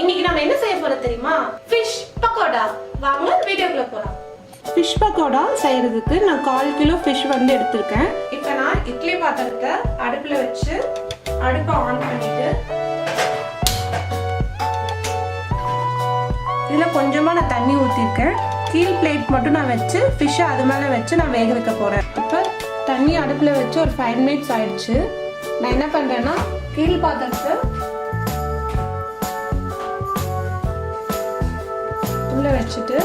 இன்னைக்கு நம்ம என்ன செய்ய போறோம் தெரியுமா? ஃபிஷ் பக்கோடா. வாங்க வீடியோக்குள்ள போலாம். ஃபிஷ் பக்கோடா செய்யறதுக்கு நான் 1/4 கிலோ ஃபிஷ் வந்து எடுத்திருக்கேன். இப்போ நான் இட்லி பாத்திரத்தை அடுப்புல வச்சு அடுப்பை ஆன் பண்ணிட்டு இதுல கொஞ்சமா நான் தண்ணி ஊத்திருக்கேன். கீழ் பிளேட் மட்டும் நான் வச்சு ஃபிஷ்ஷை அது மேல வச்சு நான் வேக வைக்க போறேன். இப்போ தண்ணி அடுப்புல வச்சு ஒரு 5 மினிட்ஸ் ஆயிடுச்சு. நான் என்ன பண்றேன்னா கீழ் பாத்திரத்தை உள்ள வச்சுட்டு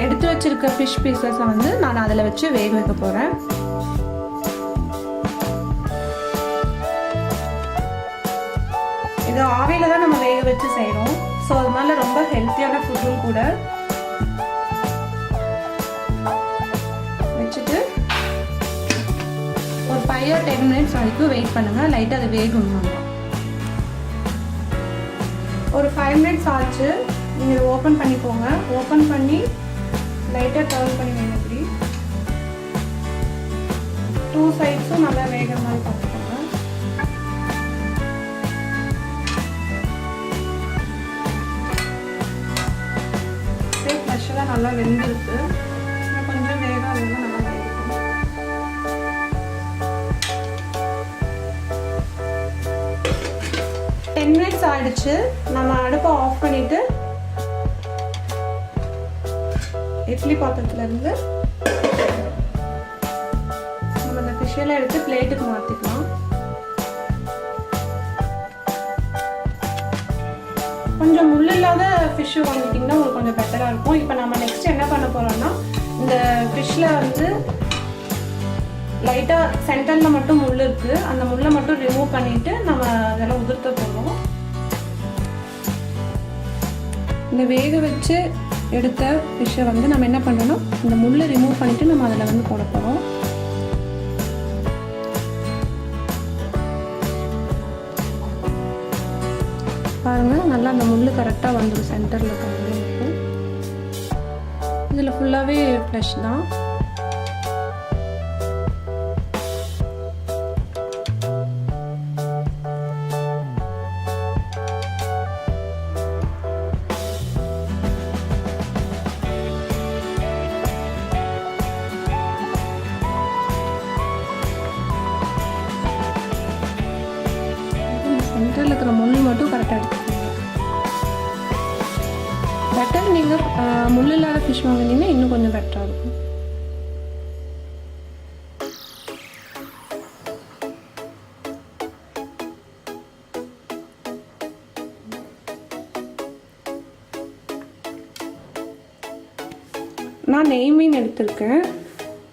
எடுத்து வச்சிருக்க ஃபிஷ் பீசஸை வந்து நான் அதில் வச்சு வேக வைக்க போறேன். இது ஆவியில தான் நம்ம வேக வச்சு செய்யறோம். ஸோ அதனால ரொம்ப ஹெல்த்தியான ஃபுட்டும் கூட. வச்சுட்டு ஒரு 5 or 10 மினிட்ஸ் வரைக்கும் வெயிட் பண்ணுங்க. லைட்டாக அது வேகணும். ஒரு 5 மினிட்ஸ் ஆச்சு. நீங்கள் இதை ஓப்பன் பண்ணிக்கோங்க. ஓப்பன் பண்ணி லைட்டாக டர்ன் பண்ணி வேணும். இப்படி 2 சைட்ஸும் நல்லா வேகிற மாதிரி பார்த்துக்கோங்க. ஃப்ரெஷ்ஷாக நல்லா வெந்திருக்கு. கொஞ்சம் வேக வேக நல்லா வேகும். 10 மினிட்ஸ் ஆயிடுச்சு. நம்ம அடுப்பை ஆஃப் பண்ணிட்டு இட்லி பாத்திரத்துல இருந்து நம்ம இந்த ஃபிஷ்ஷெல்லாம் எடுத்து பிளேட்டுக்கு மாற்றிக்கலாம். கொஞ்சம் முள் இல்லாத ஃபிஷ்ஷு வாங்கிட்டிங்கன்னா உங்களுக்கு கொஞ்சம் பெட்டராக இருக்கும். இப்போ நம்ம நெக்ஸ்ட் என்ன பண்ண போகிறோம்னா இந்த ஃபிஷ்ஷில் வந்து லைட்டாக சென்டரில் மட்டும் முள் இருக்குது. அந்த முள்ளை மட்டும் ரிமூவ் பண்ணிவிட்டு நம்ம அதெல்லாம் உதிர்த்த போகிறோம். இந்த வேக வச்சு எடுத்த ஃபிஷ்ஷை வந்து நம்ம என்ன பண்ணுறோம்னா இந்த முள்ளை ரிமூவ் பண்ணிவிட்டு நம்ம அதில் வந்து போட போகிறோம். பாருங்கள், நல்லா அந்த முள் கரெக்டாக வந்துடும். சென்டரில் இருக்கிறது இதில் ஃபுல்லாகவே ஃப்ளஷ் தான். சென்டரில் இருக்கிற முள் மட்டும் கரெக்டாக எடுத்துக்கோங்க. பெட்டர் நீங்கள் முள் இல்லாத ஃபிஷ் வாங்கினீங்கன்னா இன்னும் கொஞ்சம் பெட்டராக இருக்கும். நான் நெய் மீன் எடுத்திருக்கேன்.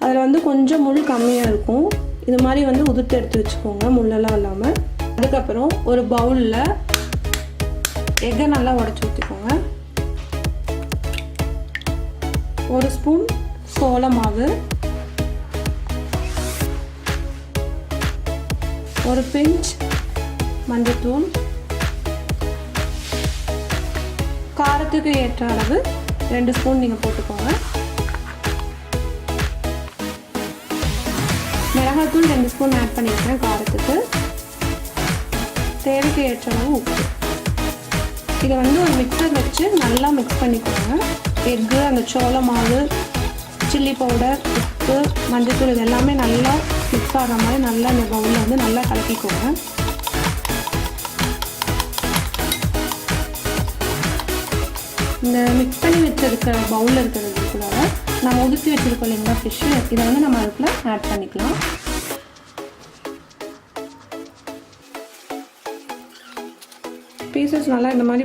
அதில் வந்து கொஞ்சம் முள் கம்மியாக இருக்கும். இது மாதிரி வந்து உதுத்து எடுத்து வச்சுக்கோங்க, முள்ளெல்லாம் இல்லாமல். அதுக்கப்புறம் ஒரு பவுலில் எக்கை நல்லா உடச்சி ஊற்றிக்கோங்க. 1 ஸ்பூன் சோள மாவு, 1 பிஞ்ச் மஞ்சத்தூள், காரத்துக்கு ஏற்ற அளவு 2 ஸ்பூன் நீங்கள் போட்டுக்கோங்க. மிளகாத்தூள் 2 ஸ்பூன் ஆட் பண்ணியிருக்கேன் காரத்துக்கு. தேவைக்கு ஏற்ற அளவு உப்பு. இதை வந்து ஒரு மிக்சர் வச்சு நல்லா மிக்ஸ் பண்ணிக்கோங்க. எக்கு, அந்த சோள மாவு, சில்லி பவுடர், உப்பு, மஞ்சத்தூள் இது எல்லாமே நல்லா மிக்ஸ் ஆகிற மாதிரி நல்லா இந்த பவுலில் வந்து நல்லா கலக்கிக்கோங்க. இந்த மிக்ஸ் பண்ணி வச்சுருக்க பவுலில் இருக்கிறது கூட நம்ம உதுத்தி வச்சுருக்கோம் இல்லைங்களா ஃபிஷ்ஷு, இதை வந்து நம்ம அதுக்குள்ள ஆட் பண்ணிக்கலாம். பீசஸ் நல்லா இந்த மாதிரி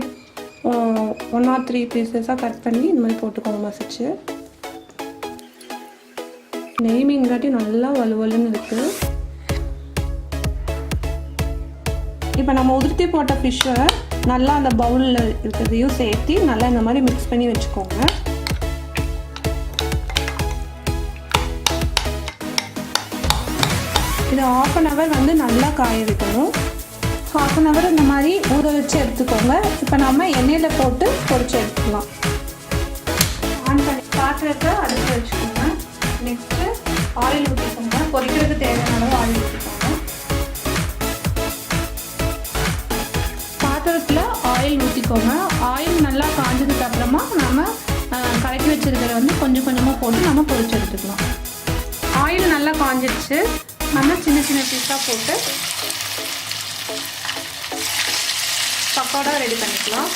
1 or 3 பீசஸாக கட் பண்ணி இந்த மாதிரி போட்டுக்கோங்க மசிச்சு. நெய் மீன் காட்டி நல்லா வலுவலுன்னு இருக்குது. இப்போ நம்ம உதிர்த்தி போட்ட ஃபிஷ்ஷை நல்லா அந்த பவுலில் இருக்கிறதையும் சேர்த்து நல்லா இந்த மாதிரி மிக்ஸ் பண்ணி வச்சுக்கோங்க. இதை 1/2 hour வந்து நல்லா காய வைக்கணும். 1/2 hour இந்த மாதிரி ஊற வச்சு எடுத்துக்கோங்க. இப்போ நம்ம எண்ணெயில் போட்டு பொரிச்சு எடுத்துக்கலாம். ஆன் பண்ணி பாத்திரத்தை அடுத்து வச்சுக்கோங்க. நெக்ஸ்ட்டு ஆயில் ஊற்றிக்கோங்க. பொரிக்கிறதுக்கு தேவையான அளவு ஆயில் ஊற்றிக்கோங்க. ஊற்றிக்கோங்க. ஆயில் நல்லா காஞ்சதுக்கு அப்புறமா நம்ம கலக்கி வச்சிருக்கிறத வந்து கொஞ்சம் கொஞ்சமாக போட்டு நம்ம பொரிச்சு எடுத்துக்கலாம். ஆயில் நல்லா காஞ்சிடுச்சு. நம்ம சின்ன சின்ன பீஸாக போட்டு பக்கோடா ரெடி பண்ணிக்கலாம்.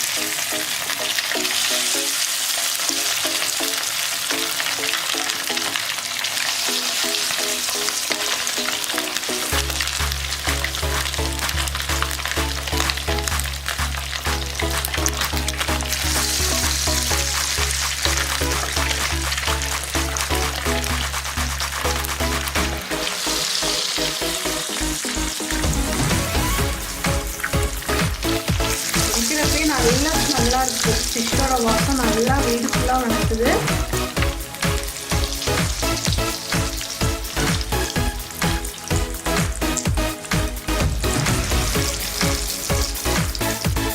நல்லா இருக்கு. ஃபிஷ்ஷோட வாசம் நல்லா வீடு ஃபுல்லாக வளர்க்குது.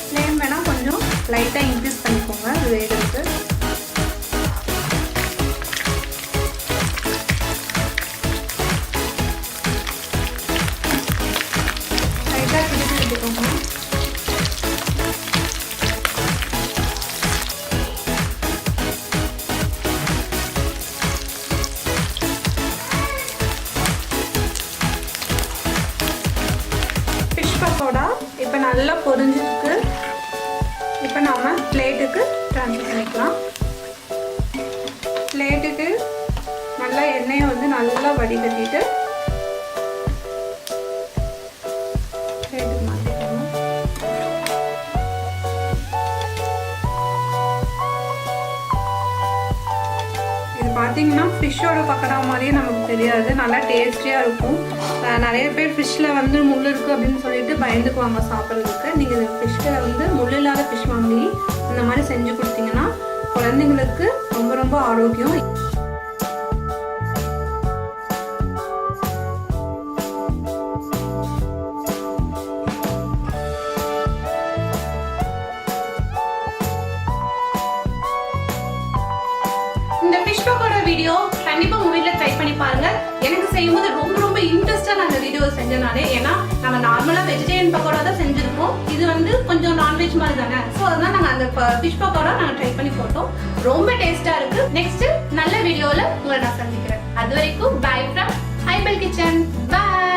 ஃப்ளேம் வேணால் கொஞ்சம் லைட்டாக இன்க்ரீஸ் பண்ணிக்கோங்க வேகிறதுக்கு. லைட்டாக திருப்பி விட்டுக்கோங்க. பக்கோடா இப்போ நல்லா பொரிஞ்சிருக்கு. இப்போ நாம பிளேட்டுக்கு ட்ரான்ஸ்ஃபர் பண்ணிக்கலாம். பிளேட்டுக்கு நல்லா எண்ணெயை வந்து நல்லா வடிகட்டிட்டு பிளேட்டுக்கு மாற்றிக்கணும். இது பார்த்தீங்கன்னா ஃபிஷ்ஷோட பக்கோடா மாதிரியே நமக்கு தெரியாது, நல்லா டேஸ்டியாக இருக்கும். நிறைய பேர் ஃபிஷ்ஷில் வந்து முள் இருக்குது அப்படின்னு சொல்லிட்டு பயந்துக்குவாங்க சாப்பிட்றதுக்கு. நீங்கள் இந்த ஃபிஷ்ஷில் வந்து முள் இல்லாத ஃபிஷ் வாங்கி இந்த மாதிரி செஞ்சு கொடுத்தீங்கன்னா குழந்தைங்களுக்கு ரொம்ப ரொம்ப ஆரோக்கியம். இந்த ஃபிஷ் பக்கோடா வீடியோ கண்டிப்பா உங்க வீட்ல ட்ரை பண்ணி பாருங்க. எனக்கு செய்யும்போது ரொம்ப ரொம்ப இன்ட்ரெஸ்டா நான் இந்த வீடியோ செஞ்சனாலே, ஏன்னா நம்ம நார்மலா வெஜிடேரியன் பக்கோடா தான் செஞ்சிருக்கோம். இது வந்து கொஞ்சம் நான்வெஜ் மாதிரி தானே, ஸோ அதான் நாங்கள் அந்த ஃபிஷ் பக்கோடா நாங்கள் ட்ரை பண்ணி போட்டோம். ரொம்ப டேஸ்டா இருக்கு. நெக்ஸ்ட் நல்ல வீடியோல உங்களை நான் சந்திக்கிறேன். அது வரைக்கும் பை ஃப்ரம் ஐபல் கிச்சன். பை.